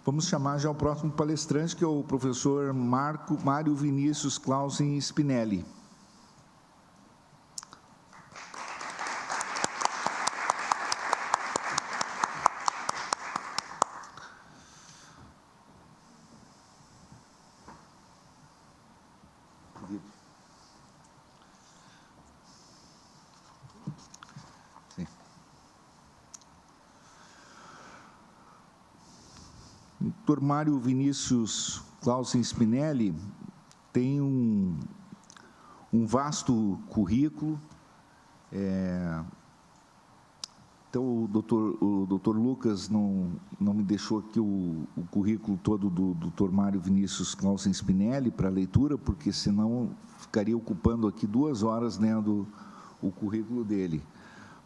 Vamos chamar já o próximo palestrante, que é o professor Mário Vinícius Clausen Spinelli. Dr. Mário Vinícius Clausen Spinelli tem um vasto currículo. Então, o doutor Lucas não me deixou aqui o currículo todo do Dr. Mário Vinícius Clausen Spinelli para leitura, porque senão ficaria ocupando aqui 2 horas lendo o currículo dele.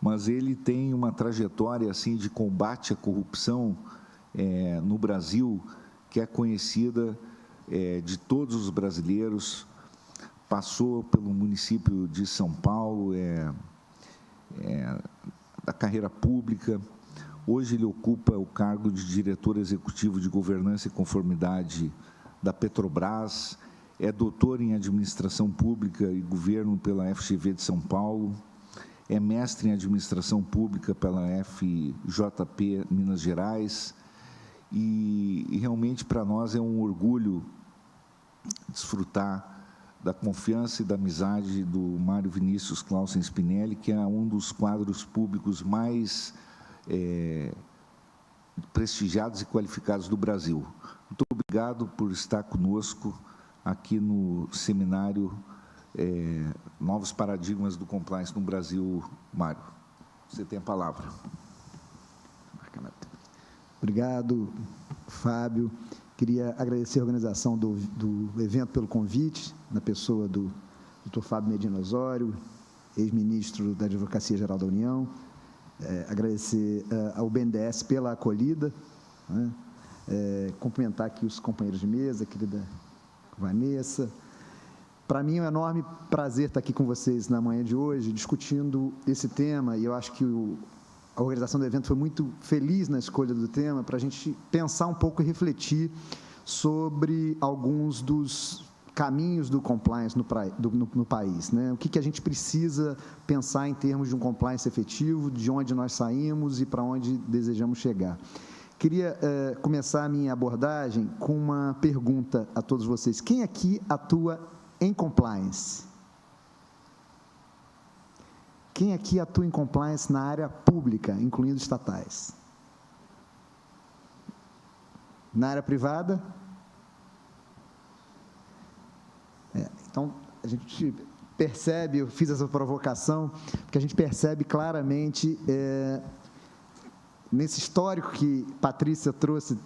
Mas ele tem uma trajetória assim de combate à corrupção no Brasil, que é conhecida de todos os brasileiros. Passou pelo município de São Paulo, da carreira pública. Hoje ele ocupa o cargo de diretor executivo de governança e conformidade da Petrobras, é doutor em administração pública e governo pela FGV de São Paulo, é mestre em administração pública pela FJP Minas Gerais, e realmente para nós é um orgulho desfrutar da confiança e da amizade do Mário Vinícius Clausen Spinelli, que é um dos quadros públicos mais prestigiados e qualificados do Brasil. Muito obrigado por estar conosco aqui no seminário Novos Paradigmas do Compliance no Brasil. Mário, você tem a palavra. Obrigado, Fábio. Queria agradecer a organização do evento pelo convite, na pessoa do Dr. Fábio Medina Osório, ex-ministro da Advocacia Geral da União. Agradecer ao BNDES pela acolhida, né? Cumprimentar aqui os companheiros de mesa, querida Vanessa. Para mim é um enorme prazer estar aqui com vocês na manhã de hoje, discutindo esse tema, e eu acho que a organização do evento foi muito feliz na escolha do tema, para a gente pensar um pouco e refletir sobre alguns dos caminhos do compliance no país, né? O que a gente precisa pensar em termos de um compliance efetivo, de onde nós saímos e para onde desejamos chegar. Queria começar a minha abordagem com uma pergunta a todos vocês. Quem aqui atua em compliance? Quem aqui atua em compliance na área pública, incluindo estatais? Na área privada? Então, a gente percebe, eu fiz essa provocação, porque a gente percebe claramente, nesse histórico que Patrícia trouxe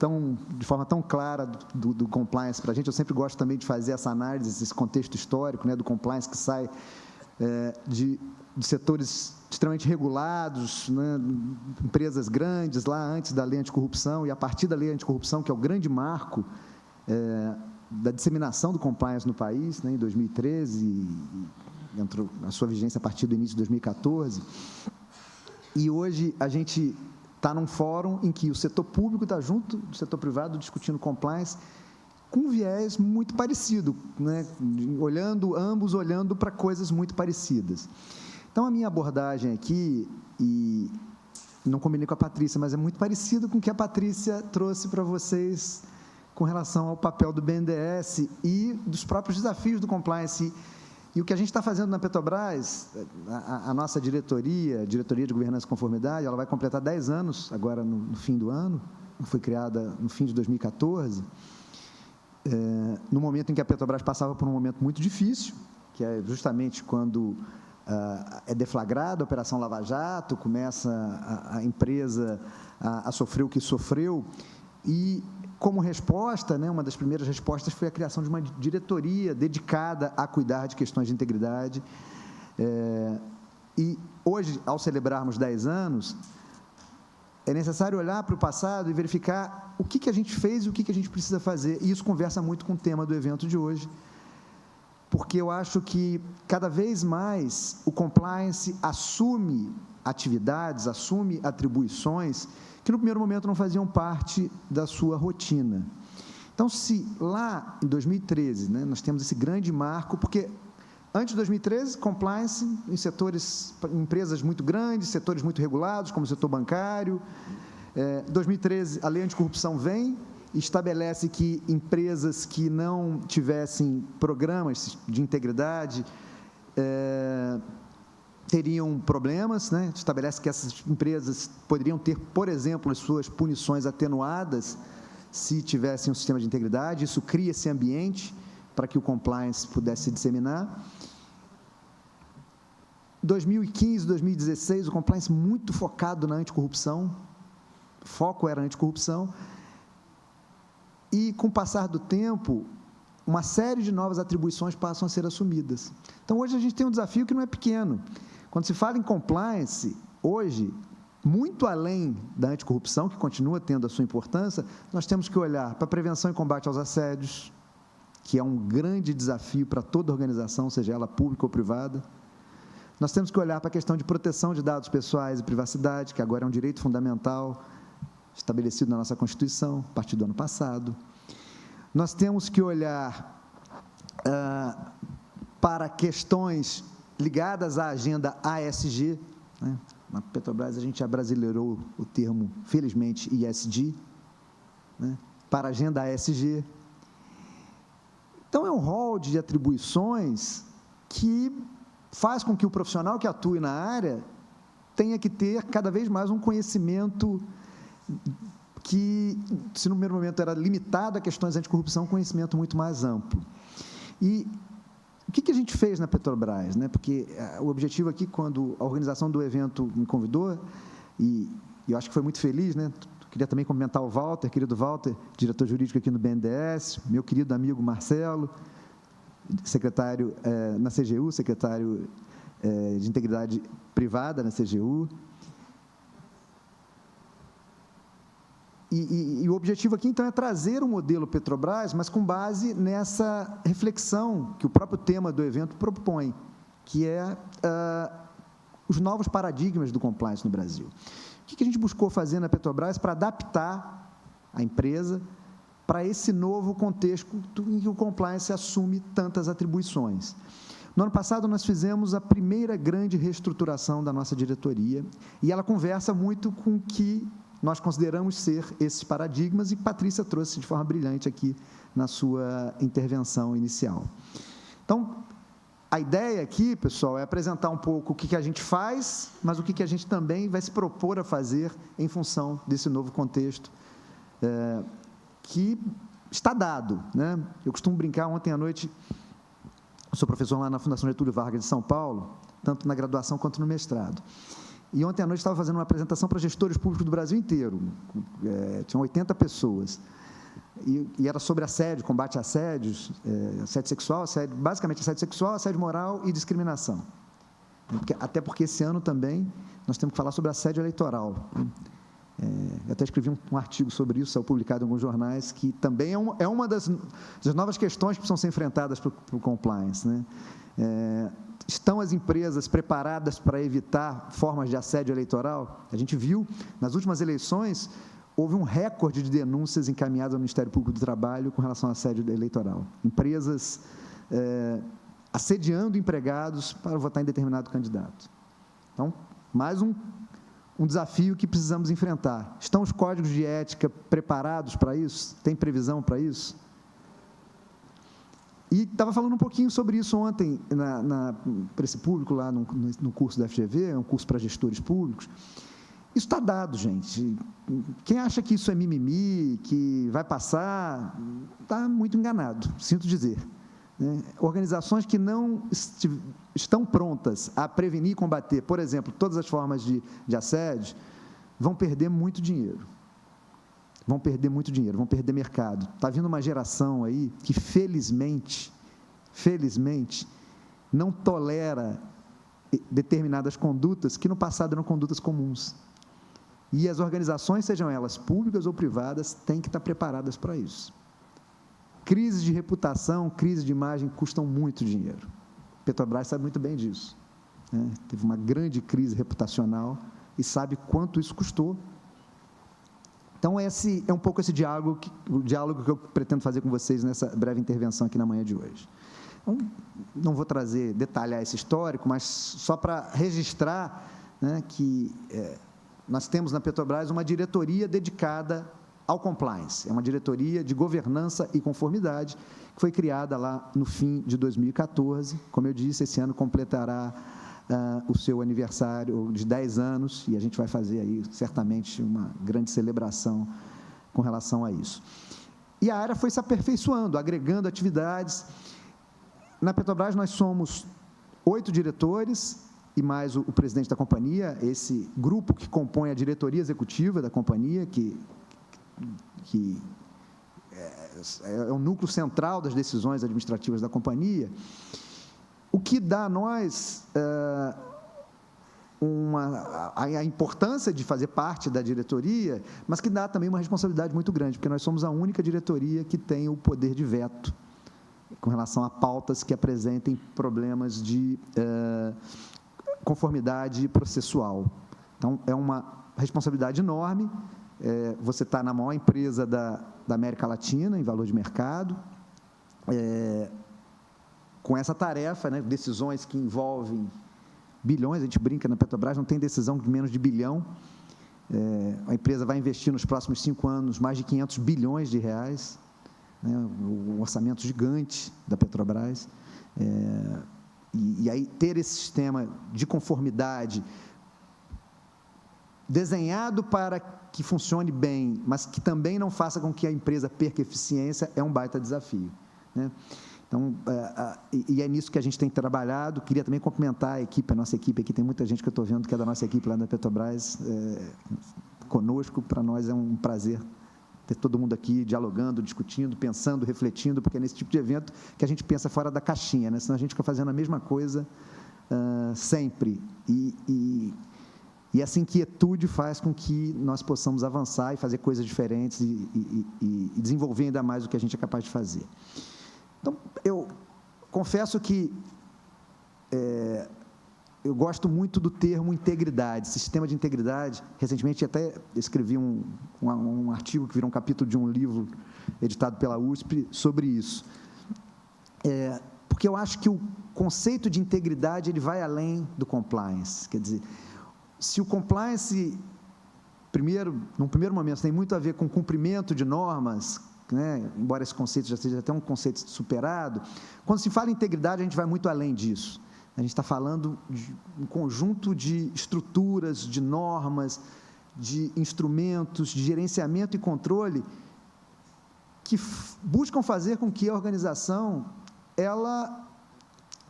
de forma tão clara do compliance para a gente. Eu sempre gosto também de fazer essa análise, esse contexto histórico, né, do compliance que sai de setores extremamente regulados, né, empresas grandes, lá antes da lei anticorrupção, e a partir da lei anticorrupção, que é o grande marco da disseminação do compliance no país, né, em 2013, e entrou na sua vigência a partir do início de 2014, e hoje a gente está num fórum em que o setor público está junto do setor privado discutindo compliance, com um viés muito parecido, né, ambos olhando para coisas muito parecidas. Então, a minha abordagem aqui, e não combinei com a Patrícia, mas é muito parecido com o que a Patrícia trouxe para vocês com relação ao papel do BNDES e dos próprios desafios do compliance. E o que a gente está fazendo na Petrobras, a nossa diretoria de Governança e Conformidade, ela vai completar 10 anos, agora no fim do ano, foi criada no fim de 2014, no momento em que a Petrobras passava por um momento muito difícil, que é justamente quando é deflagrada a Operação Lava Jato, começa a empresa a sofrer o que sofreu, e, como resposta, né, uma das primeiras respostas foi a criação de uma diretoria dedicada a cuidar de questões de integridade. E hoje, ao celebrarmos 10 anos, é necessário olhar para o passado e verificar o que a gente fez e o que a gente precisa fazer. E isso conversa muito com o tema do evento de hoje, porque eu acho que, cada vez mais, o compliance assume atividades, assume atribuições que no primeiro momento não faziam parte da sua rotina. Então, se lá em 2013, né, nós temos esse grande marco, porque antes de 2013, compliance em setores, empresas muito grandes, setores muito regulados, como o setor bancário. 2013, a lei anticorrupção vem e estabelece que empresas que não tivessem programas de integridade teriam problemas, né? Estabelece que essas empresas poderiam ter, por exemplo, as suas punições atenuadas se tivessem um sistema de integridade. Isso cria esse ambiente para que o compliance pudesse se disseminar. 2015, 2016, o compliance muito focado na anticorrupção, o foco era a anticorrupção, e, com o passar do tempo, uma série de novas atribuições passam a ser assumidas. Então, hoje a gente tem um desafio que não é pequeno. Quando se fala em compliance, hoje, muito além da anticorrupção, que continua tendo a sua importância, nós temos que olhar para a prevenção e combate aos assédios, que é um grande desafio para toda organização, seja ela pública ou privada. Nós temos que olhar para a questão de proteção de dados pessoais e privacidade, que agora é um direito fundamental, estabelecido na nossa Constituição, a partir do ano passado. Nós temos que olhar para questões ligadas à agenda ASG, né? Na Petrobras, a gente abrasileirou o termo, felizmente, ESG, né? Para a agenda ASG. Então, é um rol de atribuições que faz com que o profissional que atue na área tenha que ter cada vez mais um conhecimento que, se no primeiro momento era limitado a questões anticorrupção, conhecimento muito mais amplo. E o que a gente fez na Petrobras, né? Porque o objetivo aqui, quando a organização do evento me convidou, e eu acho que foi muito feliz, né? Queria também cumprimentar o Walter, querido Walter, diretor jurídico aqui no BNDES, meu querido amigo Marcelo, secretário na CGU, secretário de Integridade Privada na CGU. E o objetivo aqui, então, é trazer um modelo Petrobras, mas com base nessa reflexão que o próprio tema do evento propõe, que é os novos paradigmas do compliance no Brasil. O que a gente buscou fazer na Petrobras para adaptar a empresa para esse novo contexto em que o compliance assume tantas atribuições? No ano passado, nós fizemos a primeira grande reestruturação da nossa diretoria, e ela conversa muito com o que nós consideramos ser esses paradigmas, e Patrícia trouxe de forma brilhante aqui na sua intervenção inicial. Então, a ideia aqui, pessoal, é apresentar um pouco o que a gente faz, mas o que a gente também vai se propor a fazer em função desse novo contexto que está dado, né? Eu costumo brincar, ontem à noite, eu sou professor lá na Fundação Getúlio Vargas de São Paulo, tanto na graduação quanto no mestrado. E ontem à noite estava fazendo uma apresentação para gestores públicos do Brasil inteiro, tinham 80 pessoas, e era sobre assédio, combate a assédios, assédio sexual, basicamente assédio sexual, assédio moral e discriminação. Até porque esse ano também nós temos que falar sobre assédio eleitoral. Eu até escrevi um artigo sobre isso, saiu publicado em alguns jornais, que também é uma das novas questões que precisam ser enfrentadas para o compliance, né? Estão as empresas preparadas para evitar formas de assédio eleitoral? A gente viu, nas últimas eleições, houve um recorde de denúncias encaminhadas ao Ministério Público do Trabalho com relação ao assédio eleitoral. Empresas assediando empregados para votar em determinado candidato. Então, mais um desafio que precisamos enfrentar. Estão os códigos de ética preparados para isso? Tem previsão para isso? E estava falando um pouquinho sobre isso ontem para esse público lá no curso da FGV, é um curso para gestores públicos. Isso está dado, gente. Quem acha que isso é mimimi, que vai passar, está muito enganado, sinto dizer, né? Organizações que não estão prontas a prevenir e combater, por exemplo, todas as formas de assédio, vão perder muito dinheiro. Vão perder muito dinheiro, vão perder mercado. Está vindo uma geração aí que, felizmente, não tolera determinadas condutas que no passado eram condutas comuns. E as organizações, sejam elas públicas ou privadas, têm que estar preparadas para isso. Crises de reputação, crises de imagem custam muito dinheiro. Petrobras sabe muito bem disso, né? Teve uma grande crise reputacional e sabe quanto isso custou. Então, esse é um pouco esse diálogo que eu pretendo fazer com vocês nessa breve intervenção aqui na manhã de hoje. Então, não vou detalhar esse histórico, mas só para registrar, né, que nós temos na Petrobras uma diretoria dedicada ao compliance, é uma diretoria de governança e conformidade, que foi criada lá no fim de 2014, como eu disse, esse ano completará o seu aniversário de 10 anos, e a gente vai fazer aí, certamente, uma grande celebração com relação a isso. E a área foi se aperfeiçoando, agregando atividades. Na Petrobras, nós somos 8 diretores, e mais o presidente da companhia, esse grupo que compõe a diretoria executiva da companhia, que é o núcleo central das decisões administrativas da companhia, o que dá a nós a importância de fazer parte da diretoria, mas que dá também uma responsabilidade muito grande, porque nós somos a única diretoria que tem o poder de veto com relação a pautas que apresentem problemas de conformidade processual. Então, é uma responsabilidade enorme. Você está na maior empresa da América Latina, em valor de mercado, com essa tarefa, né, decisões que envolvem bilhões, a gente brinca na Petrobras, não tem decisão de menos de bilhão. A empresa vai investir nos próximos 5 anos mais de 500 bilhões de reais, né, um orçamento gigante da Petrobras. E aí ter esse sistema de conformidade desenhado para que funcione bem, mas que também não faça com que a empresa perca eficiência, é um baita desafio, né? Então, é nisso que a gente tem trabalhado. Queria também cumprimentar a equipe, a nossa equipe aqui, tem muita gente que eu estou vendo que é da nossa equipe lá da Petrobras, conosco. Para nós é um prazer ter todo mundo aqui dialogando, discutindo, pensando, refletindo, porque é nesse tipo de evento que a gente pensa fora da caixinha, né? Senão a gente fica fazendo a mesma coisa sempre, e essa inquietude faz com que nós possamos avançar e fazer coisas diferentes e desenvolver ainda mais o que a gente é capaz de fazer. Então, eu confesso que eu gosto muito do termo integridade, sistema de integridade. Recentemente, até escrevi um artigo que virou um capítulo de um livro editado pela USP sobre isso. Porque eu acho que o conceito de integridade ele vai além do compliance. Quer dizer, se o compliance, num primeiro momento, tem muito a ver com cumprimento de normas, né, embora esse conceito já seja até um conceito superado, quando se fala em integridade, a gente vai muito além disso. A gente está falando de um conjunto de estruturas, de normas, de instrumentos, de gerenciamento e controle que buscam fazer com que a organização ela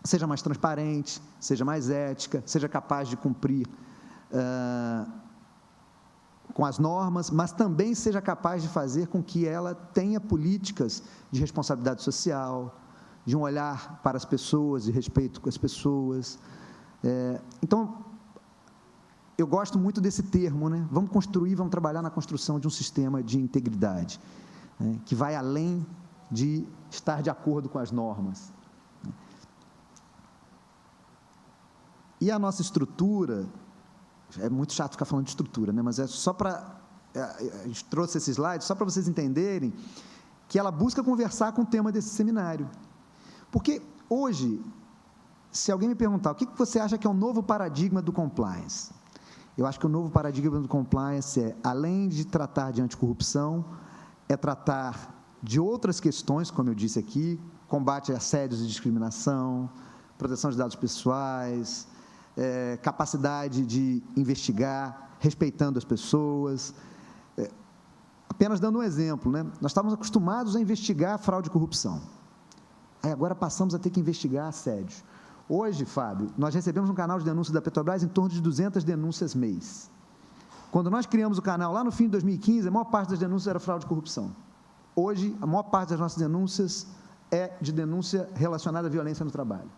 seja mais transparente, seja mais ética, seja capaz de cumprir com as normas, mas também seja capaz de fazer com que ela tenha políticas de responsabilidade social, de um olhar para as pessoas, de respeito com as pessoas. Então, eu gosto muito desse termo, né? Vamos trabalhar na construção de um sistema de integridade, né, que vai além de estar de acordo com as normas. E a nossa estrutura, é muito chato ficar falando de estrutura, né? Mas é só para... A gente trouxe esse slide só para vocês entenderem que ela busca conversar com o tema desse seminário. Porque hoje, se alguém me perguntar o que você acha que é o novo paradigma do compliance, eu acho que o novo paradigma do compliance além de tratar de anticorrupção, é tratar de outras questões, como eu disse aqui, combate a assédios e discriminação, proteção de dados pessoais, capacidade de investigar, respeitando as pessoas. Apenas dando um exemplo, né? Nós estávamos acostumados a investigar fraude e corrupção. Aí agora passamos a ter que investigar assédios. Hoje, Fábio, nós recebemos um canal de denúncia da Petrobras em torno de 200 denúncias mês. Quando nós criamos o canal lá no fim de 2015, a maior parte das denúncias era fraude e corrupção. Hoje, a maior parte das nossas denúncias é de denúncia relacionada à violência no trabalho.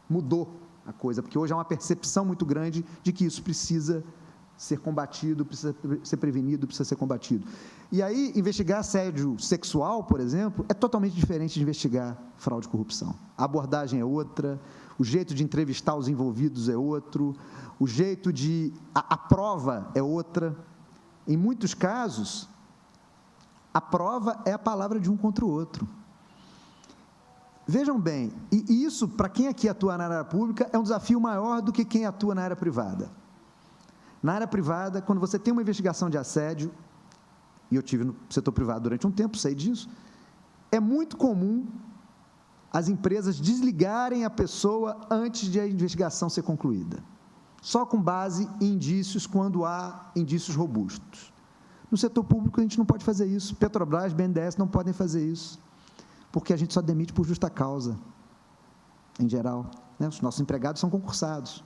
Mudou a coisa, porque hoje há uma percepção muito grande de que isso precisa ser combatido, precisa ser prevenido, precisa ser combatido. E aí, investigar assédio sexual, por exemplo, é totalmente diferente de investigar fraude e corrupção. A abordagem é outra, o jeito de entrevistar os envolvidos é outro, o jeito de... A prova é outra. Em muitos casos, A prova é a palavra de um contra o outro. Vejam bem, e isso, para quem aqui atua na área pública, é um desafio maior do que quem atua na área privada. Na área privada, quando você tem uma investigação de assédio, e eu tive no setor privado durante um tempo, sei disso, é muito comum as empresas desligarem a pessoa antes de a investigação ser concluída, só com base em indícios, quando há indícios robustos. No setor público, a gente não pode fazer isso. Petrobras, BNDES não podem fazer isso, porque a gente só demite por justa causa, em geral, né? Os nossos empregados são concursados.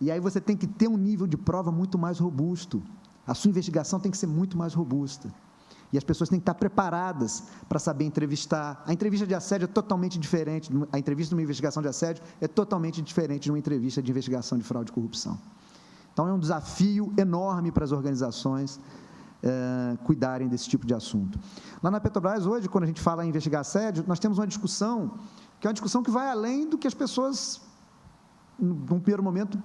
E aí você tem que ter um nível de prova muito mais robusto. A sua investigação tem que ser muito mais robusta. E as pessoas têm que estar preparadas para saber entrevistar. A entrevista de assédio é totalmente diferente, a entrevista de uma investigação de assédio é totalmente diferente de uma entrevista de investigação de fraude e corrupção. Então, é um desafio enorme para as organizações cuidarem desse tipo de assunto. Lá na Petrobras, hoje, quando a gente fala em investigar assédio, nós temos uma discussão, que é uma discussão que vai além do que as pessoas, num primeiro momento,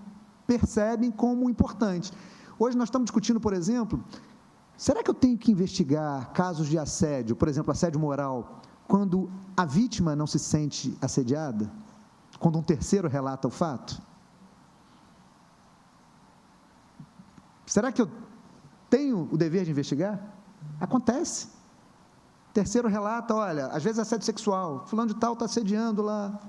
percebem como importante. Hoje, nós estamos discutindo, por exemplo, será que eu tenho que investigar casos de assédio, por exemplo, assédio moral, quando a vítima não se sente assediada? Quando um terceiro relata o fato? Será que eu tenho o dever de investigar? Acontece. Terceiro relata, olha, às vezes assédio sexual, fulano de tal está assediando lá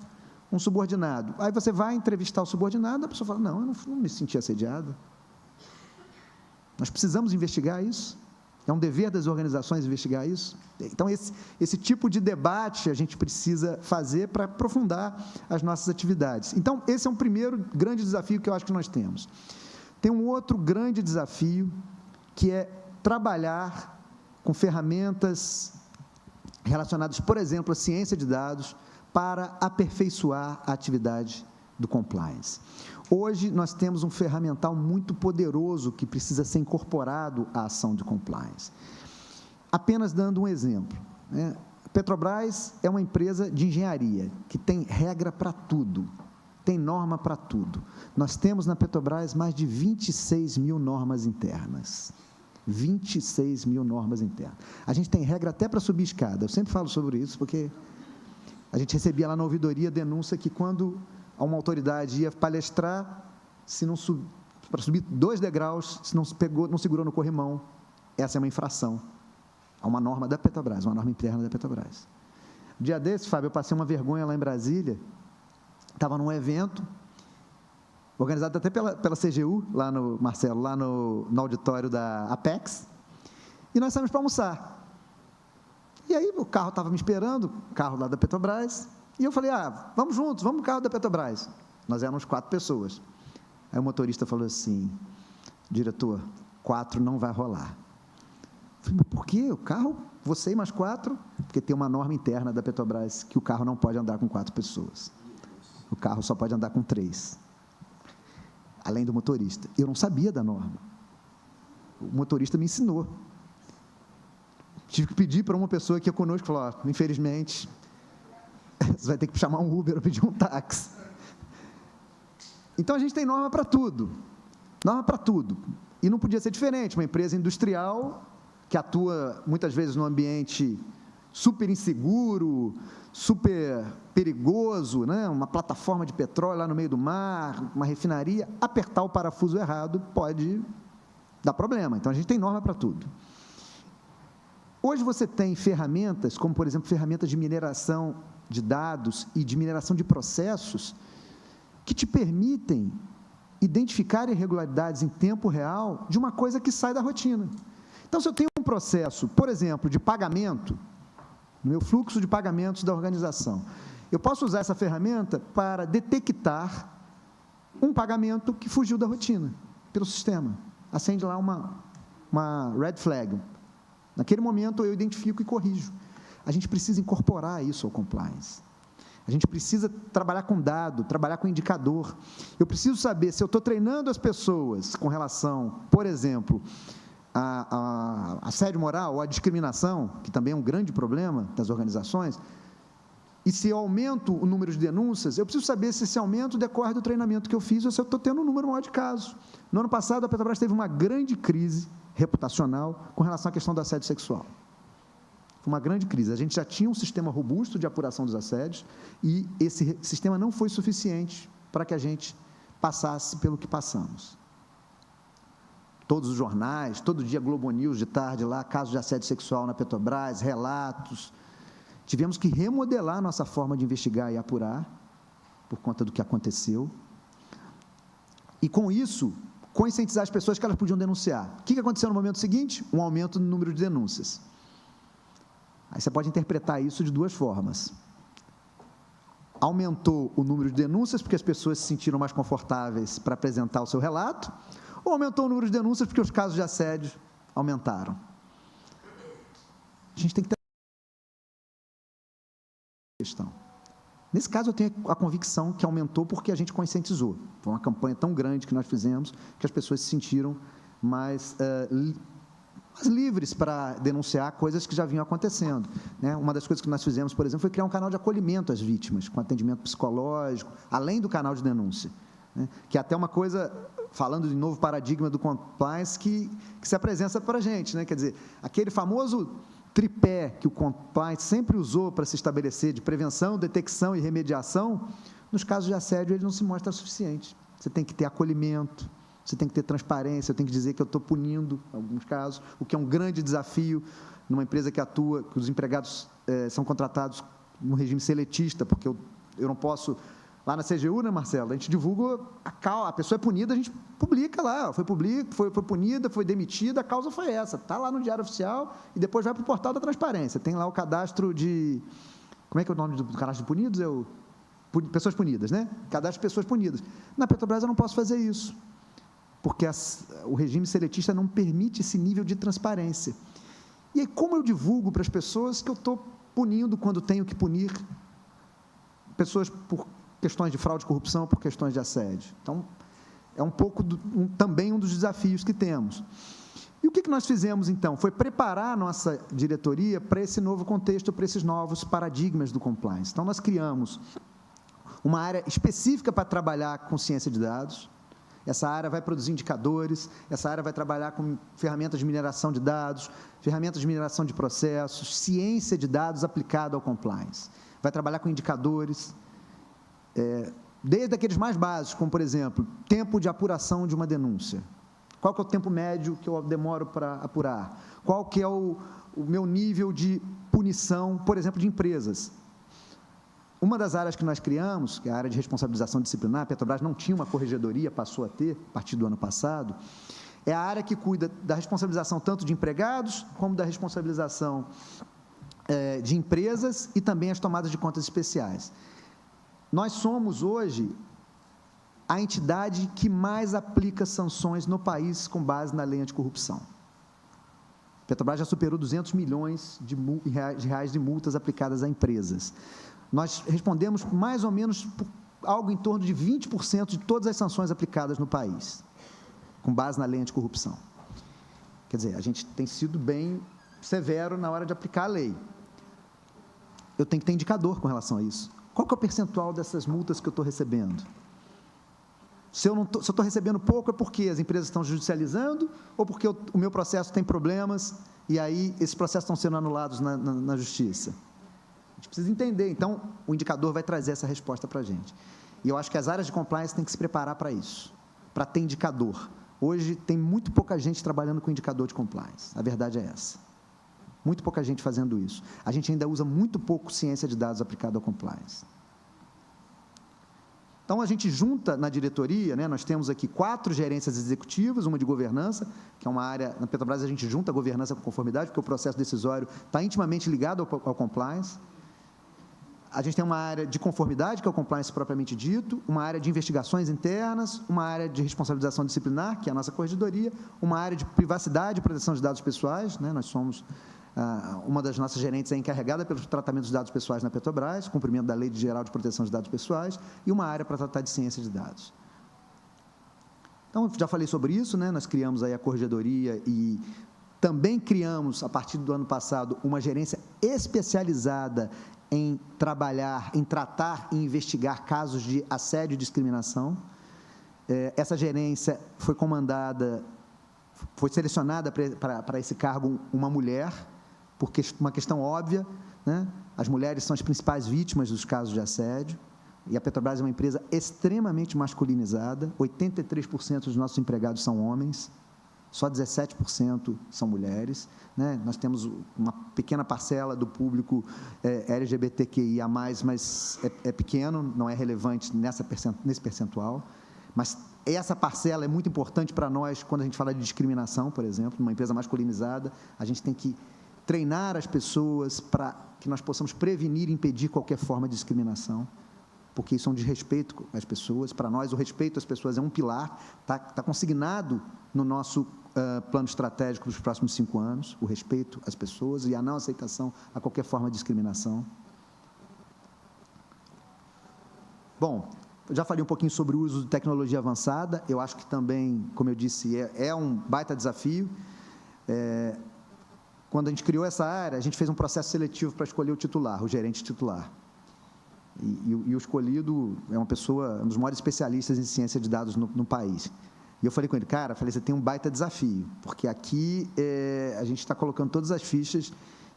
um subordinado. Aí você vai entrevistar o subordinado, a pessoa fala, não, eu não me senti assediada. Nós precisamos investigar isso. É um dever das organizações investigar isso. Então, esse tipo de debate a gente precisa fazer para aprofundar as nossas atividades. Então, esse é um primeiro grande desafio que eu acho que nós temos. Tem um outro grande desafio, que é trabalhar com ferramentas relacionadas, por exemplo, à ciência de dados, para aperfeiçoar a atividade do compliance. Hoje, nós temos um ferramental muito poderoso que precisa ser incorporado à ação de compliance. Apenas dando um exemplo, né? A Petrobras é uma empresa de engenharia, que tem regra para tudo, tem norma para tudo. Nós temos na Petrobras mais de 26 mil normas internas. 26 mil normas internas. A gente tem regra até para subir escada. Eu sempre falo sobre isso, porque a gente recebia lá na ouvidoria denúncia que quando uma autoridade ia palestrar, para subir 2 degraus, se não segurou no corrimão, essa é uma infração. Há uma norma da Petrobras, uma norma interna da Petrobras. Dia desse, Fábio, eu passei uma vergonha lá em Brasília, estava num evento, organizado até pela CGU, lá no Marcelo, lá no auditório da Apex, e nós saímos para almoçar. E aí o carro estava me esperando, o carro lá da Petrobras, e eu falei, vamos juntos, vamos no carro da Petrobras. Nós éramos 4 pessoas. Aí o motorista falou assim, diretor, 4 não vai rolar. Eu falei, mas por quê? O carro, você e mais 4? Porque tem uma norma interna da Petrobras que o carro não pode andar com 4 pessoas. O carro só pode andar com 3. Além do motorista. Eu não sabia da norma. O motorista me ensinou. Tive que pedir para uma pessoa que ia conosco, falou, infelizmente, você vai ter que chamar um Uber ou pedir um táxi. Então, a gente tem norma para tudo. Norma para tudo. E não podia ser diferente. Uma empresa industrial que atua, muitas vezes, num ambiente super inseguro, super perigoso, né? Uma plataforma de petróleo lá no meio do mar, uma refinaria, apertar o parafuso errado pode dar problema. Então, a gente tem norma para tudo. Hoje você tem ferramentas, como, por exemplo, ferramentas de mineração de dados e de mineração de processos, que te permitem identificar irregularidades em tempo real de uma coisa que sai da rotina. Então, se eu tenho um processo, por exemplo, de pagamento, no meu fluxo de pagamentos da organização, eu posso usar essa ferramenta para detectar um pagamento que fugiu da rotina, pelo sistema. Acende lá uma red flag. Naquele momento, eu identifico e corrijo. A gente precisa incorporar isso ao compliance. A gente precisa trabalhar com dado, trabalhar com indicador. Eu preciso saber se eu estou treinando as pessoas com relação, por exemplo, a assédio moral ou a discriminação, que também é um grande problema das organizações, e se eu aumento o número de denúncias, eu preciso saber se esse aumento decorre do treinamento que eu fiz ou se eu estou tendo um número maior de casos. No ano passado, a Petrobras teve uma grande crise reputacional com relação à questão do assédio sexual. Foi uma grande crise. A gente já tinha um sistema robusto de apuração dos assédios e esse sistema não foi suficiente para que a gente passasse pelo que passamos. Todos os jornais, todo dia Globo News de tarde lá, casos de assédio sexual na Petrobras, relatos. Tivemos que remodelar a nossa forma de investigar e apurar, por conta do que aconteceu. E, com isso, conscientizar as pessoas que elas podiam denunciar. O que aconteceu no momento seguinte? Um aumento no número de denúncias. Aí você pode interpretar isso de duas formas. Aumentou o número de denúncias porque as pessoas se sentiram mais confortáveis para apresentar o seu relato, ou aumentou o número de denúncias porque os casos de assédio aumentaram? A gente tem que ter questão. Nesse caso, eu tenho a convicção que aumentou porque a gente conscientizou. Foi uma campanha tão grande que nós fizemos que as pessoas se sentiram mais livres para denunciar coisas que já vinham acontecendo. Né? Uma das coisas que nós fizemos, por exemplo, foi criar um canal de acolhimento às vítimas, com atendimento psicológico, além do canal de denúncia. Né? Que é até uma coisa, falando de novo paradigma do compliance, que se apresenta para a gente. Né? Quer dizer, aquele famoso tripé que o compliance sempre usou para se estabelecer de prevenção, detecção e remediação, nos casos de assédio ele não se mostra suficiente. Você tem que ter acolhimento, você tem que ter transparência, eu tenho que dizer que eu estou punindo, em alguns casos, o que é um grande desafio numa empresa que atua, que os empregados são contratados no regime seletista, porque eu não posso... Lá na CGU, né, Marcelo, a gente divulga, a pessoa é punida, a gente publica lá, foi punida, foi demitida, a causa foi essa, está lá no Diário Oficial e depois vai para o portal da transparência, tem lá o cadastro de, como é que é o nome do cadastro de punidos? Pessoas punidas, né? Cadastro de pessoas punidas. Na Petrobras eu não posso fazer isso, porque o regime seletista não permite esse nível de transparência. E aí, como eu divulgo para as pessoas que eu estou punindo quando tenho que punir pessoas por questões de fraude e corrupção, por questões de assédio? Então, é um pouco também um dos desafios que temos. E o que nós fizemos, então? Foi preparar a nossa diretoria para esse novo contexto, para esses novos paradigmas do compliance. Então, nós criamos uma área específica para trabalhar com ciência de dados. Essa área vai produzir indicadores, essa área vai trabalhar com ferramentas de mineração de dados, ferramentas de mineração de processos, ciência de dados aplicada ao compliance. Vai trabalhar com indicadores, desde aqueles mais básicos, como, por exemplo, tempo de apuração de uma denúncia. Qual que é o tempo médio que eu demoro para apurar? Qual que é o meu nível de punição, por exemplo, de empresas? Uma das áreas que nós criamos, que é a área de responsabilização disciplinar, a Petrobras não tinha uma corregedoria, passou a ter, a partir do ano passado, é a área que cuida da responsabilização tanto de empregados, como da responsabilização de empresas e também as tomadas de contas especiais. Nós somos, hoje, a entidade que mais aplica sanções no país com base na lei anticorrupção. A Petrobras já superou 200 milhões de reais de multas aplicadas a empresas. Nós respondemos mais ou menos por algo em torno de 20% de todas as sanções aplicadas no país, com base na lei anticorrupção. Quer dizer, a gente tem sido bem severo na hora de aplicar a lei. Eu tenho que ter indicador com relação a isso. Qual que é o percentual dessas multas que eu estou recebendo? Se eu estou recebendo pouco, é porque as empresas estão judicializando ou porque o meu processo tem problemas e aí esses processos estão sendo anulados na justiça? A gente precisa entender. Então, o indicador vai trazer essa resposta para a gente. E eu acho que as áreas de compliance têm que se preparar para isso, para ter indicador. Hoje, tem muito pouca gente trabalhando com indicador de compliance. A verdade é essa. Muito pouca gente fazendo isso. A gente ainda usa muito pouco ciência de dados aplicada ao compliance. Então, a gente junta na diretoria, né, nós temos aqui 4 gerências executivas, uma de governança, que é uma área, na Petrobras a gente junta a governança com conformidade, porque o processo decisório está intimamente ligado ao compliance. A gente tem uma área de conformidade, que é o compliance propriamente dito, uma área de investigações internas, uma área de responsabilização disciplinar, que é a nossa corregedoria, uma área de privacidade e proteção de dados pessoais, né, nós somos... uma das nossas gerentes é encarregada pelo tratamento de dados pessoais na Petrobras, cumprimento da Lei Geral de Proteção de Dados Pessoais, e uma área para tratar de ciência de dados. Então, já falei sobre isso, né? Nós criamos aí a corregedoria e também criamos, a partir do ano passado, uma gerência especializada em trabalhar, em tratar e investigar casos de assédio e discriminação. Essa gerência foi comandada, foi selecionada para esse cargo uma mulher, porque uma questão óbvia, né? As mulheres são as principais vítimas dos casos de assédio, e a Petrobras é uma empresa extremamente masculinizada, 83% dos nossos empregados são homens, só 17% são mulheres, né? Nós temos uma pequena parcela do público LGBTQIA+, mas é pequeno, não é relevante nesse percentual, mas essa parcela é muito importante para nós quando a gente fala de discriminação, por exemplo, numa empresa masculinizada, a gente tem que treinar as pessoas para que nós possamos prevenir e impedir qualquer forma de discriminação, porque isso é um desrespeito às pessoas. Para nós, o respeito às pessoas é um pilar, está consignado no nosso plano estratégico para os próximos 5 anos, o respeito às pessoas e a não aceitação a qualquer forma de discriminação. Bom, eu já falei um pouquinho sobre o uso de tecnologia avançada, eu acho que também, como eu disse, é um baita desafio. Quando a gente criou essa área, a gente fez um processo seletivo para escolher o titular, o gerente titular. E o escolhido é uma pessoa, um dos maiores especialistas em ciência de dados no país. E eu falei com ele, cara, você tem um baita desafio, porque aqui a gente está colocando todas as fichas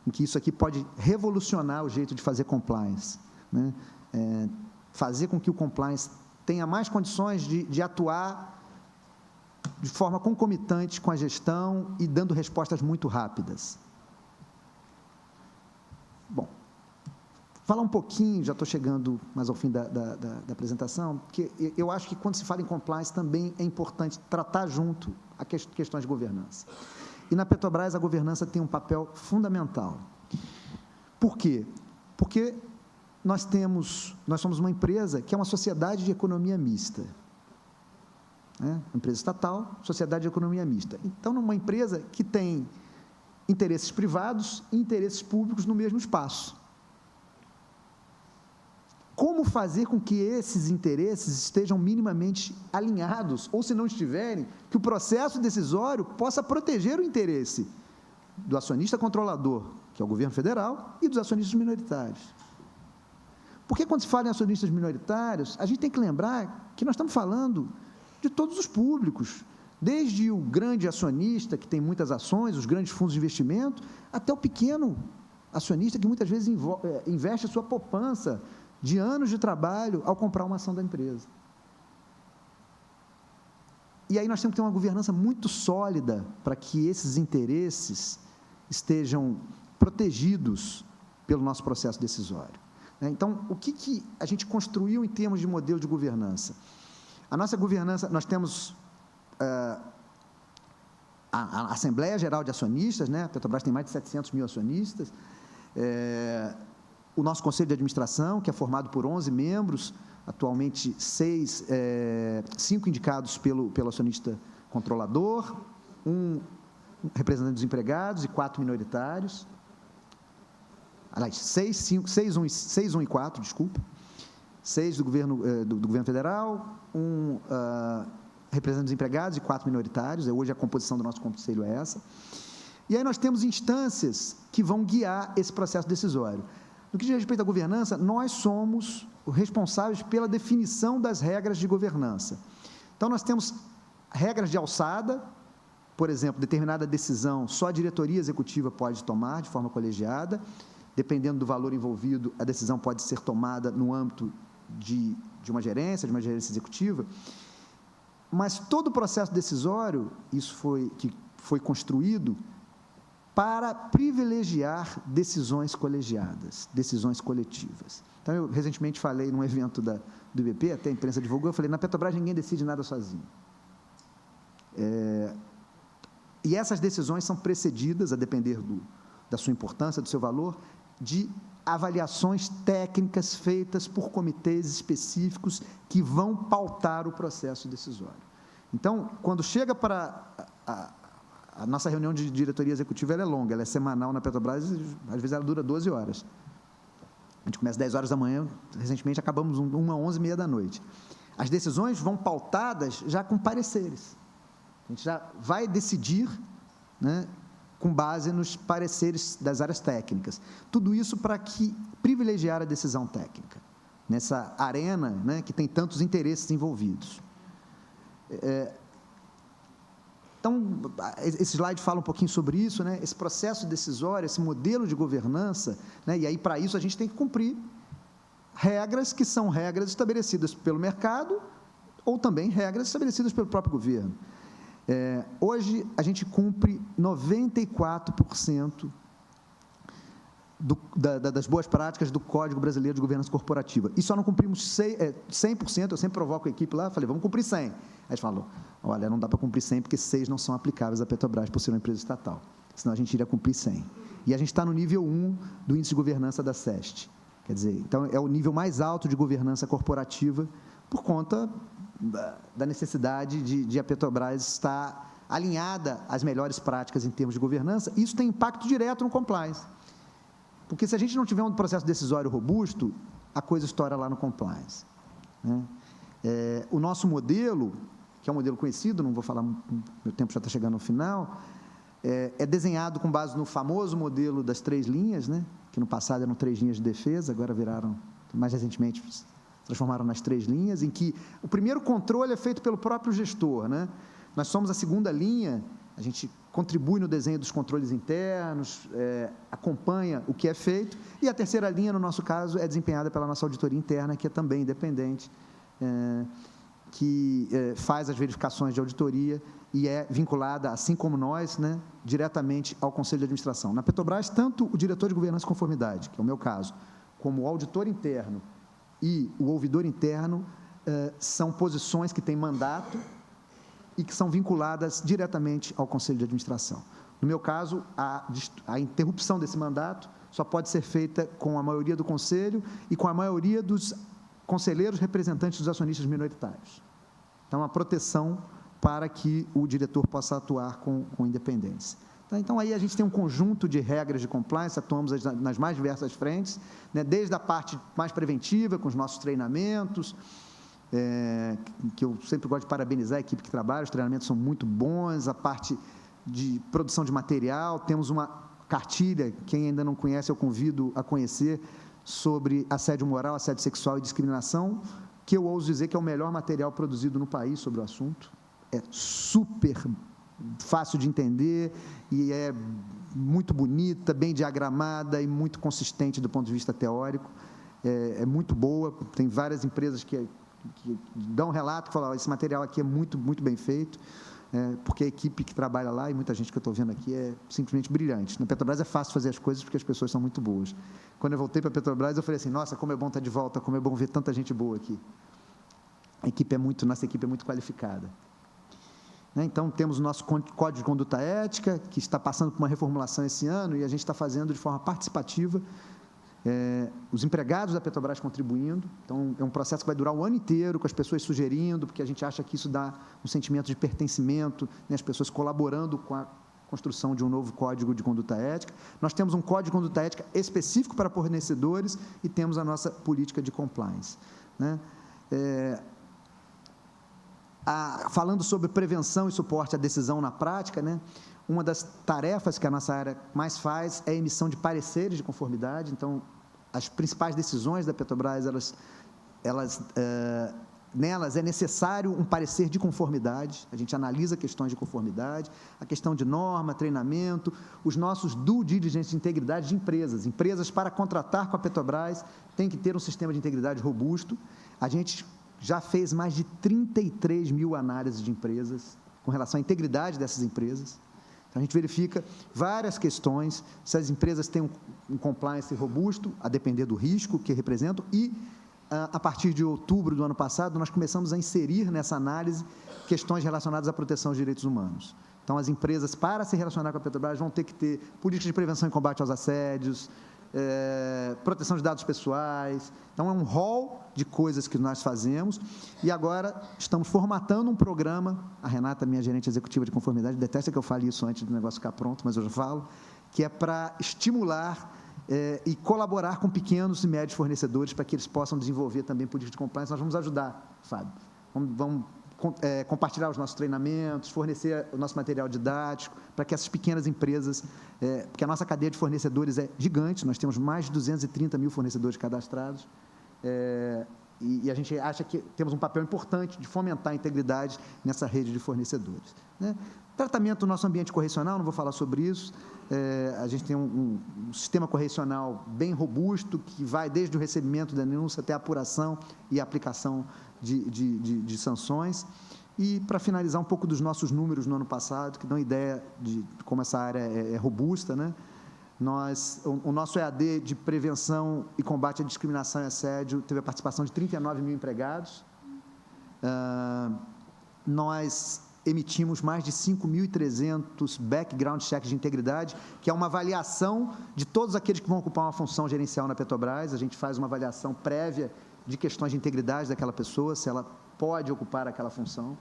em que isso aqui pode revolucionar o jeito de fazer compliance, né? Fazer com que o compliance tenha mais condições de atuar de forma concomitante com a gestão e dando respostas muito rápidas. Bom, falar um pouquinho, já estou chegando mais ao fim da apresentação, porque eu acho que quando se fala em compliance também é importante tratar junto a questões de governança. E na Petrobras a governança tem um papel fundamental. Por quê? Porque nós somos uma empresa que é uma sociedade de economia mista. Empresa estatal, sociedade de economia mista. Então, numa empresa que tem interesses privados e interesses públicos no mesmo espaço. Como fazer com que esses interesses estejam minimamente alinhados, ou se não estiverem, que o processo decisório possa proteger o interesse do acionista controlador, que é o governo federal, e dos acionistas minoritários. Porque quando se fala em acionistas minoritários, a gente tem que lembrar que nós estamos falando de todos os públicos, desde o grande acionista, que tem muitas ações, os grandes fundos de investimento, até o pequeno acionista, que muitas vezes investe a sua poupança de anos de trabalho ao comprar uma ação da empresa. E aí nós temos que ter uma governança muito sólida para que esses interesses estejam protegidos pelo nosso processo decisório. Então, o que a gente construiu em termos de modelo de governança? A nossa governança, nós temos a Assembleia Geral de Acionistas, né? A Petrobras tem mais de 700 mil acionistas, o nosso Conselho de Administração, que é formado por 11 membros, atualmente 5 indicados pelo acionista controlador, um representante dos empregados e 4 minoritários, aliás, 6, 1 e 4, desculpa, 6 do governo federal, um representante dos empregados e 4 minoritários, hoje a composição do nosso conselho é essa. E aí nós temos instâncias que vão guiar esse processo decisório. No que diz respeito à governança, nós somos os responsáveis pela definição das regras de governança. Então, nós temos regras de alçada, por exemplo, determinada decisão só a diretoria executiva pode tomar de forma colegiada, dependendo do valor envolvido, a decisão pode ser tomada no âmbito de uma gerência executiva, mas todo o processo decisório, que foi construído para privilegiar decisões colegiadas, decisões coletivas. Então, eu recentemente falei num evento do IBP, até a imprensa divulgou, eu falei, na Petrobras ninguém decide nada sozinho. E essas decisões são precedidas, a depender da sua importância, do seu valor, de avaliações técnicas feitas por comitês específicos que vão pautar o processo decisório. Então, quando chega para a nossa reunião de diretoria executiva, ela é longa, ela é semanal na Petrobras, às vezes ela dura 12 horas. A gente começa às 10 horas da manhã, recentemente acabamos uma 11h30 da noite. As decisões vão pautadas já com pareceres. A gente já vai decidir, né, com base nos pareceres das áreas técnicas. Tudo isso para privilegiar a decisão técnica, nessa arena, né, que tem tantos interesses envolvidos. Então, esse slide fala um pouquinho sobre isso, né? Esse processo decisório, esse modelo de governança, né? E aí, para isso, a gente tem que cumprir regras que são regras estabelecidas pelo mercado ou também regras estabelecidas pelo próprio governo. Hoje, a gente cumpre 94% das boas práticas do Código Brasileiro de Governança Corporativa. E só não cumprimos 100%, eu sempre provoco a equipe lá, falei, vamos cumprir 100%. Aí eles falam, olha, não dá para cumprir 100% porque 6 não são aplicáveis à Petrobras por ser uma empresa estatal, senão a gente iria cumprir 100%. E a gente está no nível 1 do índice de governança da SEST. Quer dizer, então, é o nível mais alto de governança corporativa por conta da necessidade de a Petrobras estar alinhada às melhores práticas em termos de governança. Isso tem impacto direto no compliance. Porque se a gente não tiver um processo decisório robusto, a coisa estoura lá no compliance, né? O nosso modelo, que é um modelo conhecido, não vou falar, meu tempo já está chegando ao final, é desenhado com base no famoso modelo das 3 linhas, né? Que no passado eram 3 linhas de defesa, agora viraram, mais recentemente, se transformaram nas 3 linhas, em que o primeiro controle é feito pelo próprio gestor, né? Nós somos a segunda linha, a gente contribui no desenho dos controles internos, acompanha o que é feito, e a terceira linha, no nosso caso, é desempenhada pela nossa auditoria interna, que é também independente, que faz as verificações de auditoria e é vinculada, assim como nós, né, diretamente ao Conselho de Administração. Na Petrobras, tanto o diretor de governança e conformidade, que é o meu caso, como o auditor interno e o ouvidor interno, são posições que têm mandato e que são vinculadas diretamente ao Conselho de Administração. No meu caso, a interrupção desse mandato só pode ser feita com a maioria do Conselho e com a maioria dos conselheiros representantes dos acionistas minoritários. Então, a proteção para que o diretor possa atuar com independência. Então, aí a gente tem um conjunto de regras de compliance, atuamos nas mais diversas frentes, né, desde a parte mais preventiva, com os nossos treinamentos, que eu sempre gosto de parabenizar a equipe que trabalha, os treinamentos são muito bons, a parte de produção de material, temos uma cartilha, quem ainda não conhece, eu convido a conhecer, sobre assédio moral, assédio sexual e discriminação, que eu ouso dizer que é o melhor material produzido no país sobre o assunto, é super fácil de entender e é muito bonita, bem diagramada e muito consistente do ponto de vista teórico, é muito boa, tem várias empresas que dão um relato, que falam, esse material aqui é muito, muito bem feito, porque a equipe que trabalha lá, e muita gente que eu estou vendo aqui, é simplesmente brilhante. Na Petrobras é fácil fazer as coisas porque as pessoas são muito boas. Quando eu voltei para a Petrobras, eu falei assim, nossa, como é bom estar de volta, como é bom ver tanta gente boa aqui. Nossa equipe é muito qualificada. Então, temos o nosso Código de Conduta Ética, que está passando por uma reformulação esse ano, e a gente está fazendo de forma participativa, os empregados da Petrobras contribuindo, então é um processo que vai durar o ano inteiro, com as pessoas sugerindo, porque a gente acha que isso dá um sentimento de pertencimento, né, as pessoas colaborando com a construção de um novo Código de Conduta Ética. Nós temos um Código de Conduta Ética específico para fornecedores e temos a nossa política de compliance, né? Falando sobre prevenção e suporte à decisão na prática, né, uma das tarefas que a nossa área mais faz é a emissão de pareceres de conformidade. Então, as principais decisões da Petrobras, nelas é necessário um parecer de conformidade, a gente analisa questões de conformidade, a questão de norma, treinamento, os nossos due diligence de integridade de empresas. Empresas, para contratar com a Petrobras, tem que ter um sistema de integridade robusto. A gente já fez mais de 33 mil análises de empresas com relação à integridade dessas empresas. Então, a gente verifica várias questões, se as empresas têm um compliance robusto, a depender do risco que representam, e, a partir de outubro do ano passado, nós começamos a inserir nessa análise questões relacionadas à proteção aos direitos humanos. Então, as empresas, para se relacionar com a Petrobras, vão ter que ter políticas de prevenção e combate aos assédios, proteção de dados pessoais. Então, é um rol de coisas que nós fazemos, e agora estamos formatando um programa, a Renata, minha gerente executiva de conformidade, detesta que eu fale isso antes do negócio ficar pronto, mas eu já falo, que é para estimular e colaborar com pequenos e médios fornecedores para que eles possam desenvolver também políticas de compliance. Nós vamos ajudar, Fábio, vamos compartilhar os nossos treinamentos, fornecer o nosso material didático, para que essas pequenas empresas, porque a nossa cadeia de fornecedores é gigante, nós temos mais de 230 mil fornecedores cadastrados, e a gente acha que temos um papel importante de fomentar a integridade nessa rede de fornecedores, né? Tratamento do nosso ambiente correcional, não vou falar sobre isso, a gente tem um sistema correcional bem robusto, que vai desde o recebimento da denúncia até a apuração e a aplicação de sanções. E, para finalizar, um pouco dos nossos números no ano passado, que dão ideia de como essa área é robusta, né? O nosso EAD de prevenção e combate à discriminação e assédio teve a participação de 39 mil empregados. Nós emitimos mais de 5.300 background checks de integridade, que é uma avaliação de todos aqueles que vão ocupar uma função gerencial na Petrobras. A gente faz uma avaliação prévia de questões de integridade daquela pessoa, se ela pode ocupar aquela função.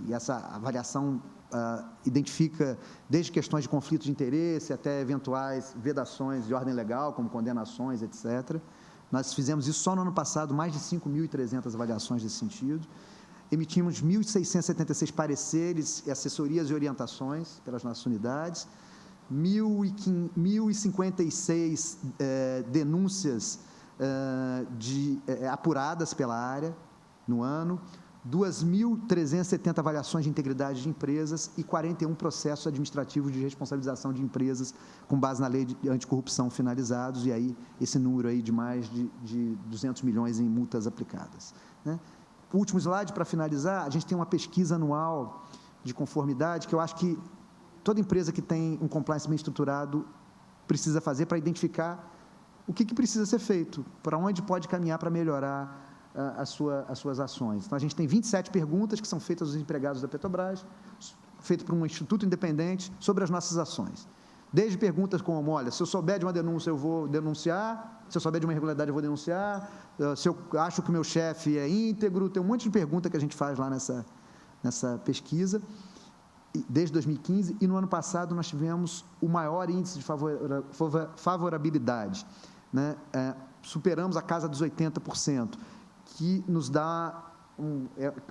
E essa avaliação identifica desde questões de conflito de interesse até eventuais vedações de ordem legal, como condenações, etc. Nós fizemos isso só no ano passado, mais de 5.300 avaliações nesse sentido. Emitimos 1.676 pareceres, assessorias e orientações pelas nossas unidades, 1.056 denúncias apuradas pela área no ano, 2.370 avaliações de integridade de empresas e 41 processos administrativos de responsabilização de empresas com base na lei de anticorrupção finalizados, e aí esse número aí de mais de 200 milhões em multas aplicadas, né? O último slide, para finalizar, a gente tem uma pesquisa anual de conformidade que eu acho que toda empresa que tem um compliance bem estruturado precisa fazer para identificar o que precisa ser feito, para onde pode caminhar para melhorar as suas ações. Então, a gente tem 27 perguntas que são feitas aos empregados da Petrobras, feito por um instituto independente, sobre as nossas ações. Desde perguntas como, olha, se eu souber de uma denúncia, eu vou denunciar, se eu souber de uma irregularidade, eu vou denunciar, se eu acho que o meu chefe é íntegro, tem um monte de pergunta que a gente faz lá nessa pesquisa, desde 2015, e no ano passado nós tivemos o maior índice de favorabilidade, né? Superamos a casa dos 80%, que nos dá,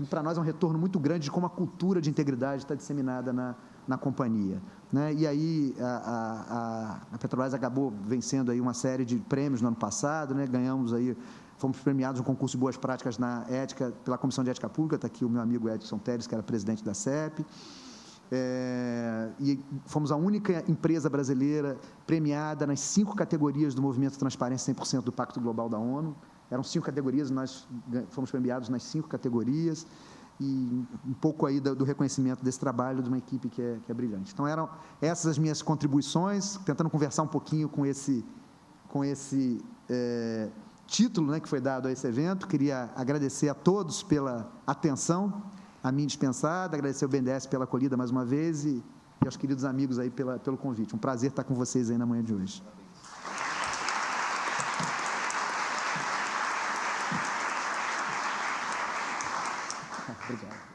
para nós é um retorno muito grande de como a cultura de integridade está disseminada na companhia, né? E aí a Petrobras acabou vencendo aí uma série de prêmios no ano passado, né? Ganhamos aí, fomos premiados no concurso de boas práticas na ética pela Comissão de Ética Pública, está aqui o meu amigo Edson Teles, que era presidente da CEP, e fomos a única empresa brasileira premiada nas 5 categorias do Movimento Transparência 100% do Pacto Global da ONU. Eram 5 categorias, nós fomos premiados nas 5 categorias, e um pouco aí do reconhecimento desse trabalho de uma equipe que é brilhante. Então, eram essas as minhas contribuições, tentando conversar um pouquinho com esse título, né, que foi dado a esse evento. Queria agradecer a todos pela atenção, a mim dispensada, agradecer ao BNDES pela acolhida mais uma vez e aos queridos amigos aí pelo convite. Um prazer estar com vocês aí na manhã de hoje. Obrigado.